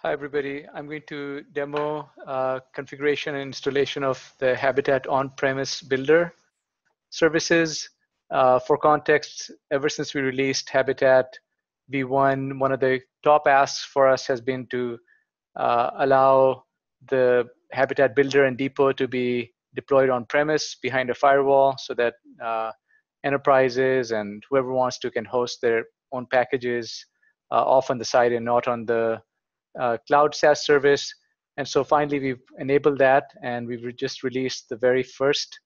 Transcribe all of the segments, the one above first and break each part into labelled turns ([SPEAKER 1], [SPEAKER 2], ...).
[SPEAKER 1] Hi, everybody. I'm going to demo configuration and installation of the Habitat on-premise builder services. For context, ever since we released Habitat V1, one of the top asks for us has been to allow the Habitat builder and depot to be deployed on-premise behind a firewall so that enterprises and whoever wants to can host their own packages off on the side and not on the cloud SaaS service. And so finally, we've enabled that, and we've just released the very first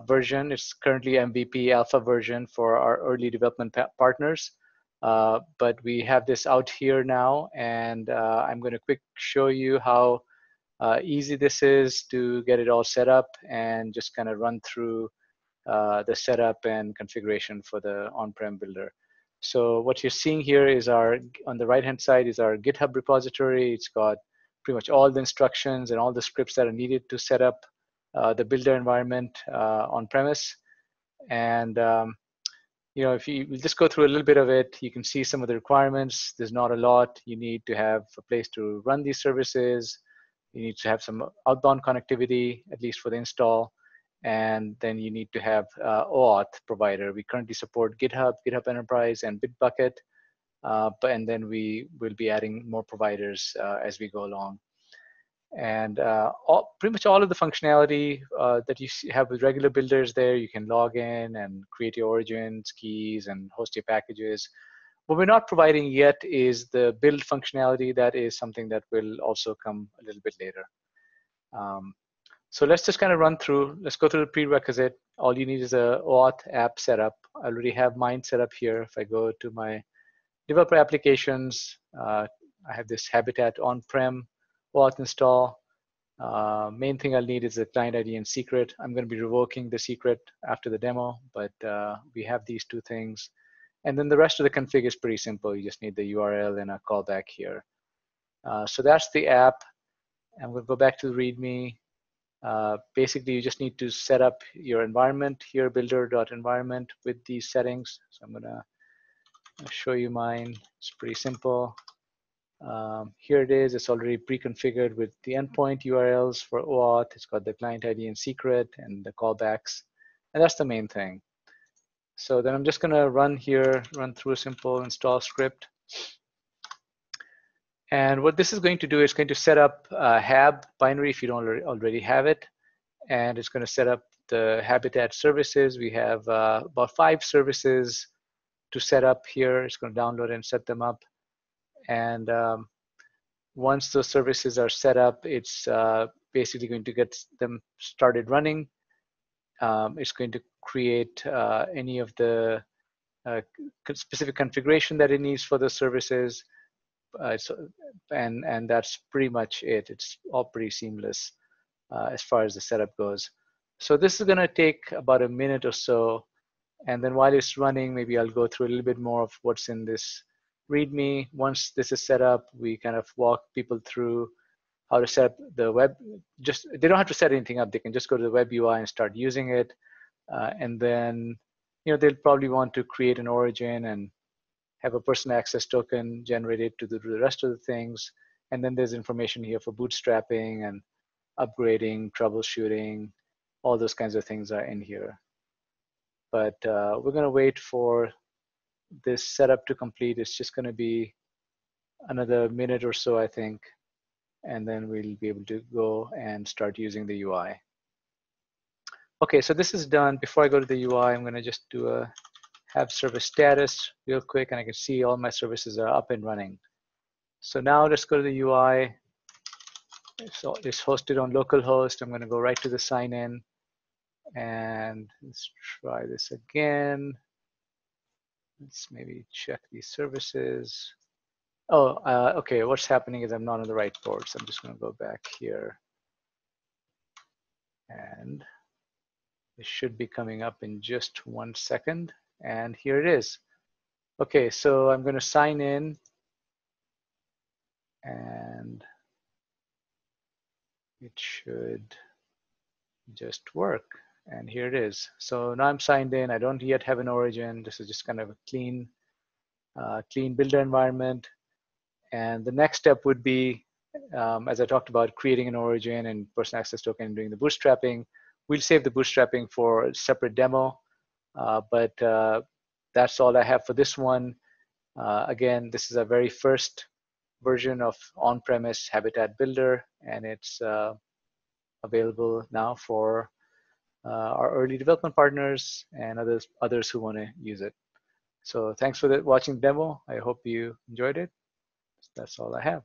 [SPEAKER 1] version. It's currently MVP alpha version for our early development partners. But we have this out here now, and I'm going to quick show you how easy this is to get it all set up and just kind of run through the setup and configuration for the on-prem builder. So what you're seeing here is on the right-hand side is our GitHub repository. It's got pretty much all the instructions and all the scripts that are needed to set up the builder environment on-premise. And if you just go through a little bit of it, you can see some of the requirements. There's not a lot. You need to have a place to run these services. You need to have some outbound connectivity, at least for the install. And then you need to have OAuth provider. We currently support GitHub, GitHub Enterprise, and Bitbucket. And then we will be adding more providers as we go along. And pretty much all of the functionality that you have with regular builders there, you can log in and create your origins, keys, and host your packages. What we're not providing yet is the build functionality. That is something that will also come a little bit later. So let's just kind of run through. Let's go through the prerequisite. All you need is a OAuth app setup. I already have mine set up here. If I go to my developer applications, I have this Habitat on-prem OAuth install. Main thing I'll need is the client ID and secret. I'm going to be revoking the secret after the demo, but we have these two things. And then the rest of the config is pretty simple. You just need the URL and a callback here. So that's the app. I'm going to go back to the README. Basically, you just need to set up your environment here, builder.environment with these settings. So I'm going to show you mine. It's pretty simple. Here it is. It's already pre-configured with the endpoint URLs for OAuth. It's got the client ID and secret and the callbacks. And that's the main thing. So then I'm just going to run through a simple install script. And what this is going to do is going to set up Hab binary if you don't already have it. And it's going to set up the Habitat services. We have about 5 services to set up here. It's going to download and set them up. And once those services are set up, it's basically going to get them started running. It's going to create any of the specific configuration that it needs for the services. And that's pretty much it. It's all pretty seamless as far as the setup goes. So this is going to take about a minute or so. And then while it's running, maybe I'll go through a little bit more of what's in this README. Once this is set up, we kind of walk people through how to set up the web. They don't have to set anything up. They can just go to the web UI and start using it. And then they'll probably want to create an origin and have a person access token generated to do the rest of the things. And then there's information here for bootstrapping and upgrading, troubleshooting, all those kinds of things are in here. But we're going to wait for this setup to complete. It's just going to be another minute or so, I think. And then we'll be able to go and start using the UI. Okay, so this is done. Before I go to the UI, I'm going to just do a have service status real quick, and I can see all my services are up and running. So now let's go to the UI. So it's hosted on localhost. I'm going to go right to the sign in, and let's try this again. Let's maybe check these services. Oh, okay. What's happening is I'm not on the right port, so I'm just going to go back here, and it should be coming up in just 1 second. And here it is. Okay, so I'm going to sign in, and it should just work. And here it is. So now I'm signed in. I don't yet have an origin. This is just kind of a clean builder environment. And the next step would be, as I talked about, creating an origin and personal access token and doing the bootstrapping. We'll save the bootstrapping for a separate demo, but that's all I have for this one. Again, this is a very first version of on-premise Habitat Builder, and it's available now for our early development partners and others who want to use it. So thanks for watching the demo. I hope you enjoyed it. That's all I have.